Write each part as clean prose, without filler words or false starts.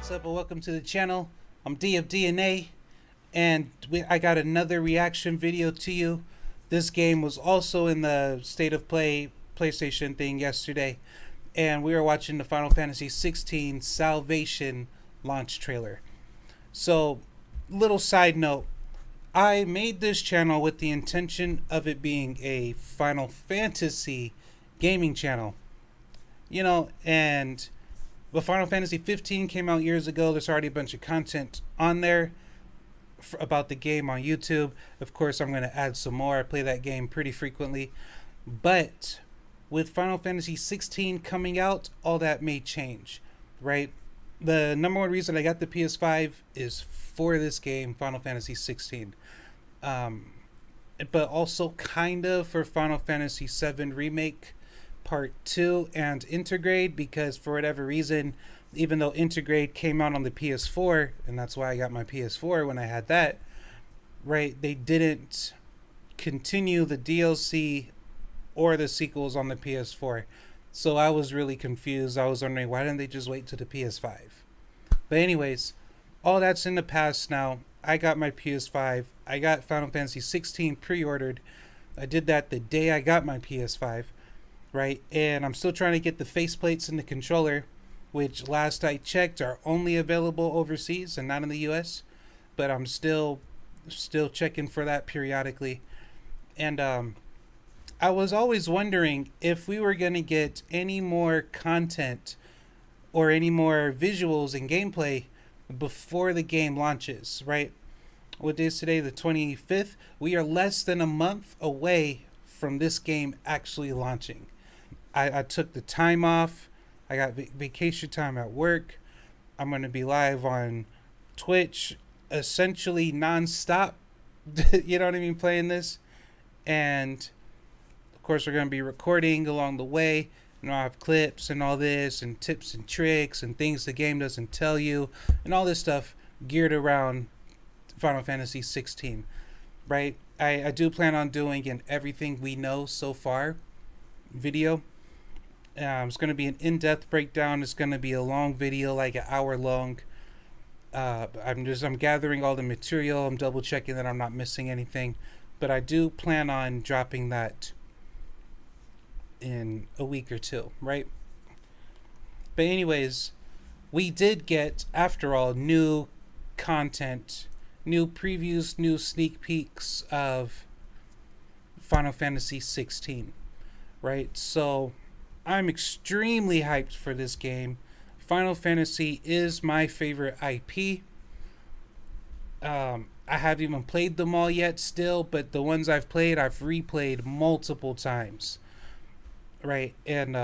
What's up and welcome to the channel. I'm D of DNA and I got another reaction video to you. This game was also in the State of Play PlayStation thing yesterday, and we were watching the Final Fantasy XVI Salvation launch trailer. So, little side note, I made this channel with the intention of it being a Final Fantasy gaming channel. And but Final Fantasy 15 came out years ago. There's already a bunch of content on there about the game on YouTube. Of course, I'm going to add some more. I play that game pretty frequently. But with Final Fantasy 16 coming out, all that may change, right? The number one reason I got the PS5 is for this game, Final Fantasy 16. But also kind of for Final Fantasy 7 Remake Part 2 and Intergrade, because for whatever reason, even though Intergrade came out on the PS4, and that's why I got my PS4 when I had that, right, they didn't continue the DLC or the sequels on the PS4. So I was really confused. I was wondering, why didn't they just wait to the PS5? But anyways, all that's in the past now. I got my PS5. I got Final Fantasy 16 pre-ordered. I did that the day I got my PS5. Right, and I'm still trying to get the faceplates in the controller, which last I checked are only available overseas and not in the US, but I'm still checking for that periodically. And I was always wondering if we were going to get any more content or any more visuals and gameplay before the game launches, right? What day is today? The 25th. We are less than a month away from this game actually launching. I took the time off. I got vacation time at work. I'm going to be live on Twitch essentially non-stop. You know what I mean? Playing this. And of course, we're going to be recording along the way. I have clips and all this and tips and tricks and things the game doesn't tell you and all this stuff geared around Final Fantasy 16. Right? I do plan on doing an everything we know so far video. It's going to be an in-depth breakdown. It's going to be a long video, like an hour long. I'm gathering all the material. I'm double checking that I'm not missing anything, but I do plan on dropping that in a week or two, right? But anyways, we did get, after all, new content, new previews, new sneak peeks of Final Fantasy 16, right? So I'm extremely hyped for this game. Final Fantasy is my favorite IP. I haven't even played them all yet still, but the ones I've played, I've replayed multiple times. Right? And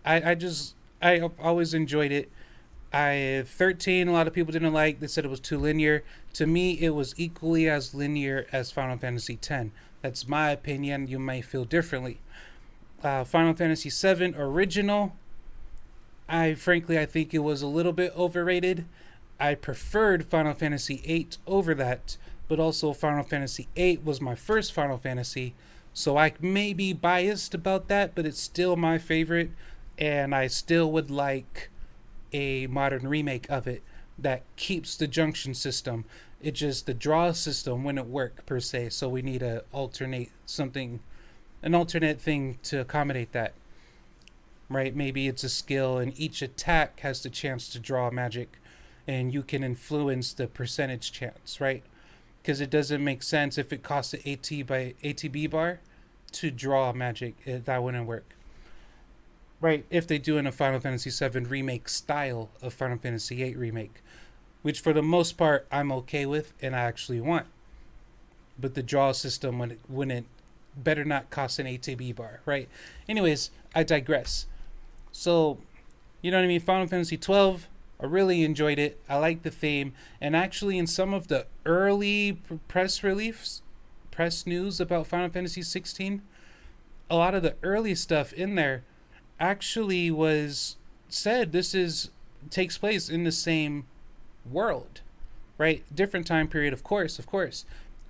I always enjoyed it. 13, a lot of people didn't like. They said it was too linear. To me, it was equally as linear as Final Fantasy X. That's my opinion. You may feel differently. Final Fantasy VII Original, I think it was a little bit overrated. I preferred Final Fantasy VIII over that, but also Final Fantasy VIII was my first Final Fantasy, so I may be biased about that, but it's still my favorite, and I still would like a modern remake of it that keeps the junction system. It just, the draw system wouldn't work per se, so we need to alternate something, an alternate thing to accommodate that, right? Maybe it's a skill and each attack has the chance to draw magic and you can influence the percentage chance, right? Because it doesn't make sense if it costs an ATB bar to draw magic. That wouldn't work, right? If they do in a Final Fantasy VII remake style of Final Fantasy VIII remake, which for the most part I'm okay with and I actually want, but the draw system wouldn't better not cost an ATB bar, right? Anyways, I digress. So, you know what I mean? Final Fantasy 12, I really enjoyed it. I like the theme, and actually in some of the early press news about Final Fantasy 16, a lot of the early stuff in there actually was said takes place in the same world, right? Different time period, of course.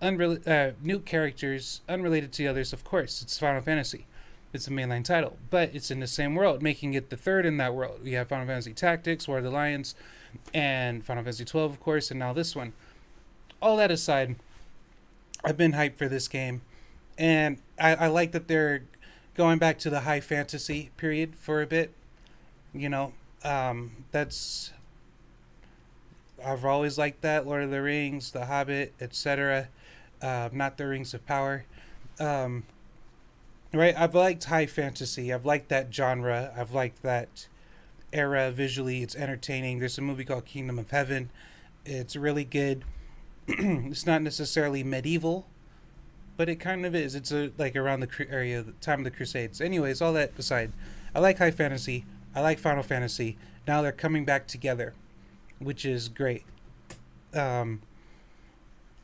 New characters, unrelated to the others, of course. It's Final Fantasy. It's a mainline title, but it's in the same world, making it the third in that world. We have Final Fantasy Tactics, War of the Lions, and Final Fantasy 12, of course, and now this one. All that aside, I've been hyped for this game, and I like that they're going back to the high fantasy period for a bit. You know, that's I've always liked that. Lord of the Rings, The Hobbit, etc. Not the Rings of Power. Right? I've liked high fantasy. I've liked that genre. I've liked that era visually. It's entertaining. There's a movie called Kingdom of Heaven. It's really good. It's not necessarily medieval, but it kind of is. It's like around the area, the time of the Crusades. Anyways, all that aside, I like high fantasy. I like Final Fantasy. Now they're coming back together, which is great. And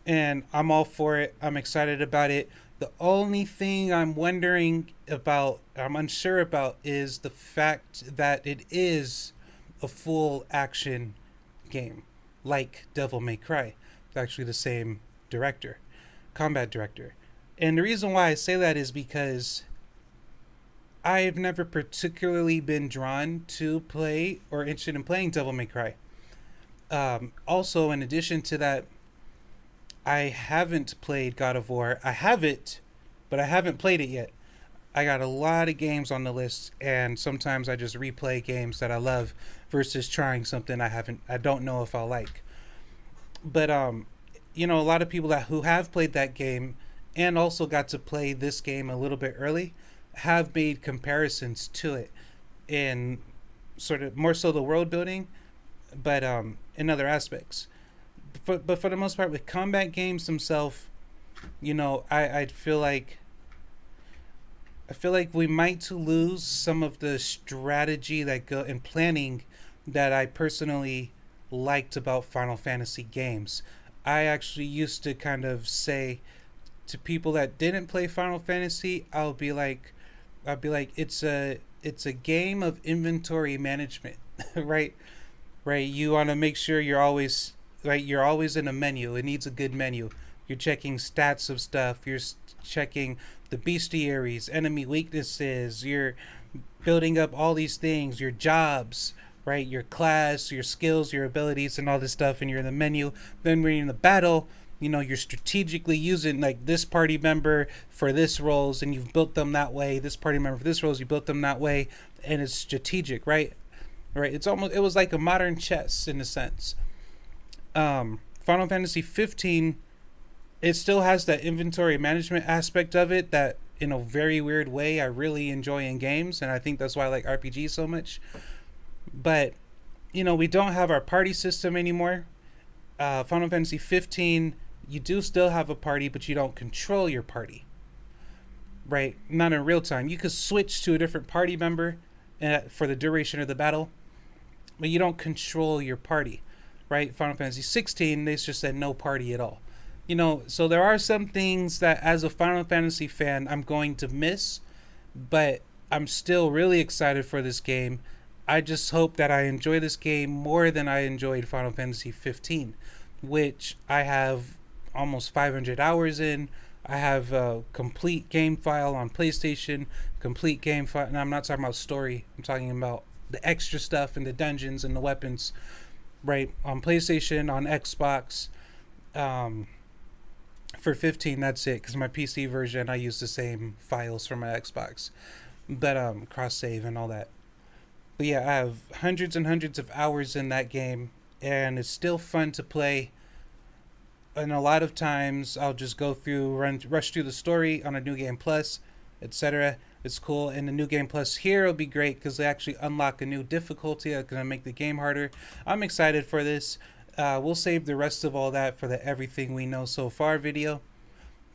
I'm all for it. I'm excited about it. The only thing I'm unsure about, is the fact that it is a full action game, like Devil May Cry. It's actually the same director, combat director. And the reason why I say that is because I've never particularly been drawn to play or interested in playing Devil May Cry. Also, in addition to that, I haven't played God of War. I have it, but I haven't played it yet. I got a lot of games on the list, and sometimes I just replay games that I love versus trying something I don't know if I'll like. But a lot of people who have played that game and also got to play this game a little bit early have made comparisons to it in sort of more so the world building, but in other aspects. But for the most part, with combat games themselves, I feel like we might lose some of the strategy that go and planning that I personally liked about Final Fantasy games. I actually used to kind of say to people that didn't play Final Fantasy, I'll be like, it's a game of inventory management, right? Right. You want to make sure you're always in a menu. It needs a good menu. You're checking stats of stuff. You're checking the bestiaries, enemy weaknesses. You're building up all these things, your jobs, right? Your class, your skills, your abilities, and all this stuff. And you're in the menu. Then when you're in the battle, you're strategically using like this party member for this roles, and you've built them that way. This party member for this roles, you built them that way, and it's strategic, right? Right. It was like a modern chess in a sense. Final Fantasy 15, it still has that inventory management aspect of it that, in a very weird way, I really enjoy in games, and I think that's why I like RPGs so much. But we don't have our party system anymore. Final Fantasy 15, you do still have a party, but you don't control your party, right? Not in real time. You could switch to a different party member for the duration of the battle, but you don't control your party, right? Final Fantasy 16, they just said no party at all. So there are some things that as a Final Fantasy fan I'm going to miss, but I'm still really excited for this game. I just hope that I enjoy this game more than I enjoyed Final Fantasy 15, which I have almost 500 hours in. I have a complete game file on PlayStation, complete game file, and I'm not talking about story. I'm talking about the extra stuff and the dungeons and the weapons, right? On PlayStation, on Xbox. For 15, that's it, because my PC version, I use the same files from my Xbox, but cross save and all that. But yeah, I have hundreds and hundreds of hours in that game, and it's still fun to play. And a lot of times I'll just go through, rush through the story on a New Game Plus, etc. It's cool. And the New Game Plus here will be great because they actually unlock a new difficulty that's going to make the game harder. I'm excited for this. We'll save the rest of all that for the Everything We Know So Far video.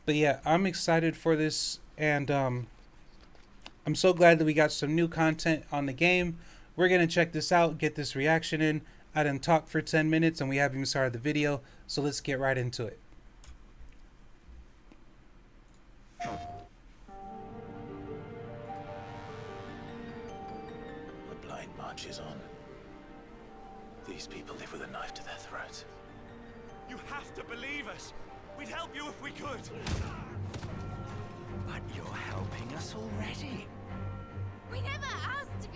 But yeah, I'm excited for this, and I'm so glad that we got some new content on the game. We're going to check this out, get this reaction in. I done talked for 10 minutes and we haven't even started the video, so let's get right into it. The blind march is on. These people live with a knife to their throats. You have to believe us. We'd help you if we could. But you're helping us already.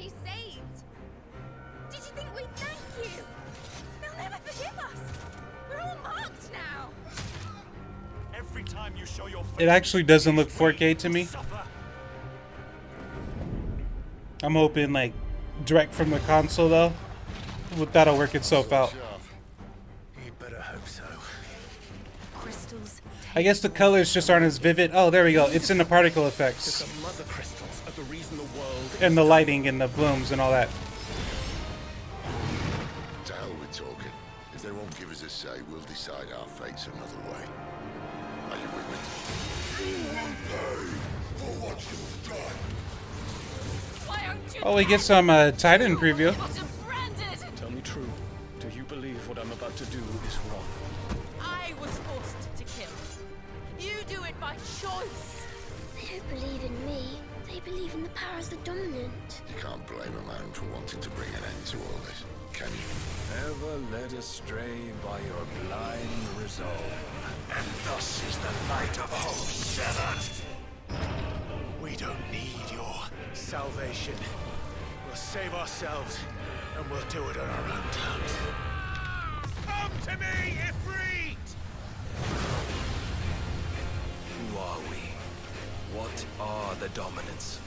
be saved. Did you think we'd thank you? They'll never forgive us. We're all marked now. Every time you show your face, It actually doesn't look 4K to me. I'm hoping like direct from the console though. That'll work itself out. You better hope so. Crystals. I guess the colors just aren't as vivid. Oh, there we go. It's in the particle effects. The mother crystals are the reason the world. And the lighting and the blooms and all that. To hell with talking. If they won't give us a say, we'll decide our fates another way. Are you with me? You will pay for what you've done. Why aren't you? Oh, we get some Titan preview. Tell me true. Do you believe what I'm about to do is wrong? I was forced to kill. You do it by choice. They don't believe in me. They believe in the powers that dominant. You can't blame a man for wanting to bring an end to all this, can you? Ever led astray by your blind resolve. And thus is the light of hope severed. We don't need your salvation. We'll save ourselves, and we'll do it on our own terms. Come to me, Ifrit! Who are we? What are the dominants?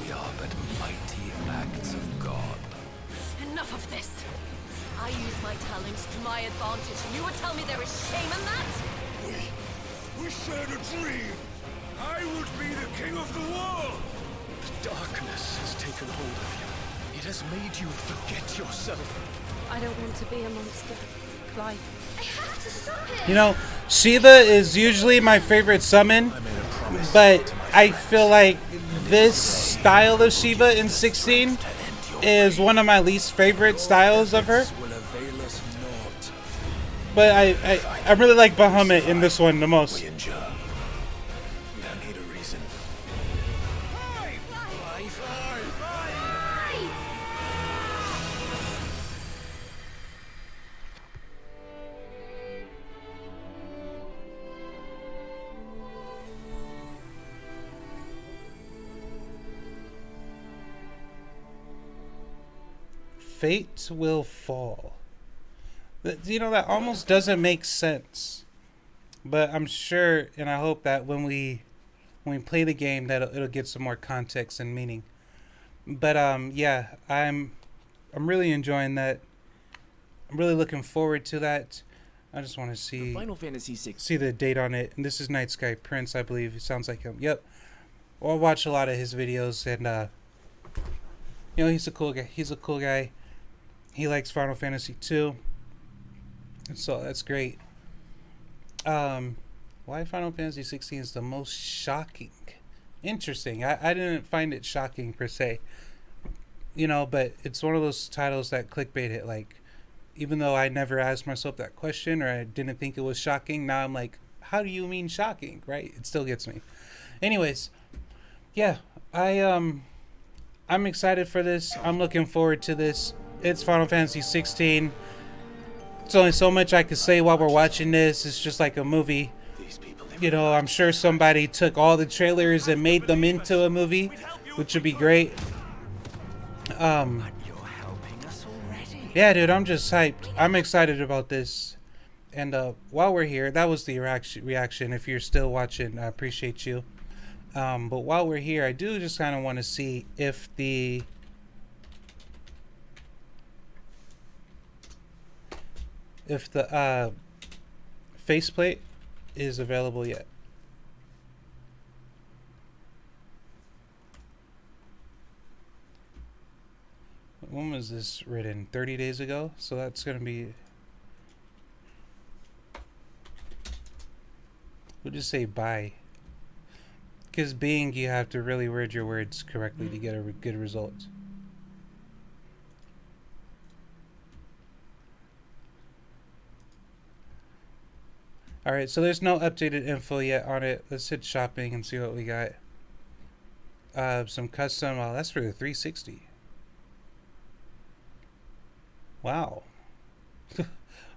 We are but mighty acts of God. Enough of this. I use my talents to my advantage, and you would tell me there is shame in that? We shared a dream. I would be the king of the world. The darkness has taken hold of you. It has made you forget yourself. I don't want to be a monster, Clive. I have to stop it. You know, Shiva is usually my favorite summon, I made a promise. but I feel like this style of Shiva in 16 is one of my least favorite styles of her. Will avail us naught. But I really like Bahamut in this one the most. We endure. We don't need a reason. Fate will fall. You know, that almost doesn't make sense. But I'm sure, and I hope that when we play the game, that it'll get some more context and meaning. But yeah, I'm really enjoying that. I'm really looking forward to that. I just want to see Final Fantasy VI. see the date on it. And this is Night Sky Prince, I believe. It sounds like him. Yep. Well, I watch a lot of his videos, and you know, he's a cool guy. He's a cool guy. He likes Final Fantasy 2. So that's great. Why Final Fantasy 16 is the most shocking? Interesting. I didn't find it shocking per se. You know, but it's one of those titles that clickbait it. Like, even though I never asked myself that question, or I didn't think it was shocking, now I'm like, how do you mean shocking? Right? It still gets me. Anyways, yeah, I'm excited for this. I'm looking forward to this. It's Final Fantasy 16. It's only so much I could say while we're watching this. It's just like a movie. You know, I'm sure somebody took all the trailers and made them into a movie, which would be great. Yeah, dude, I'm just hyped. I'm excited about this. And while we're here, that was the reaction. If you're still watching, I appreciate you. But while we're here, I do just kind of want to see if the faceplate is available yet. When was this written? 30 days ago? So that's going to be... We'll just say bye. Because being, you have to really word your words correctly to get a good result. Alright, so there's no updated info yet on it. Let's hit shopping and see what we got. Some custom... Oh, that's for the 360. Wow.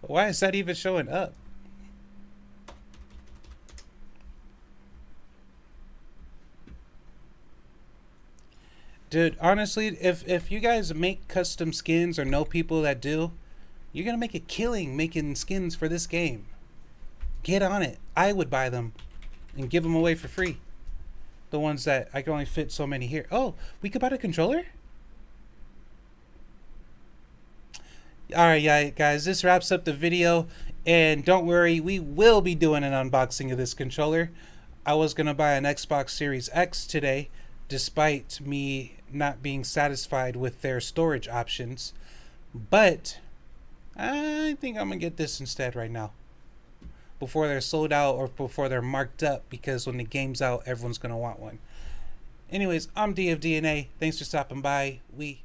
Why is that even showing up? Dude, honestly, if you guys make custom skins or know people that do, you're gonna make a killing making skins for this game. Get on it. I would buy them and give them away for free. The ones that I can only fit so many here. Oh, we could buy the controller? Alright, yeah, guys, this wraps up the video. And don't worry, we will be doing an unboxing of this controller. I was gonna buy an Xbox Series X today, despite me not being satisfied with their storage options. But I think I'm gonna get this instead right now, before they're sold out or before they're marked up, because when the game's out, everyone's gonna want one. Anyways, I'm D of DNA. Thanks for stopping by. We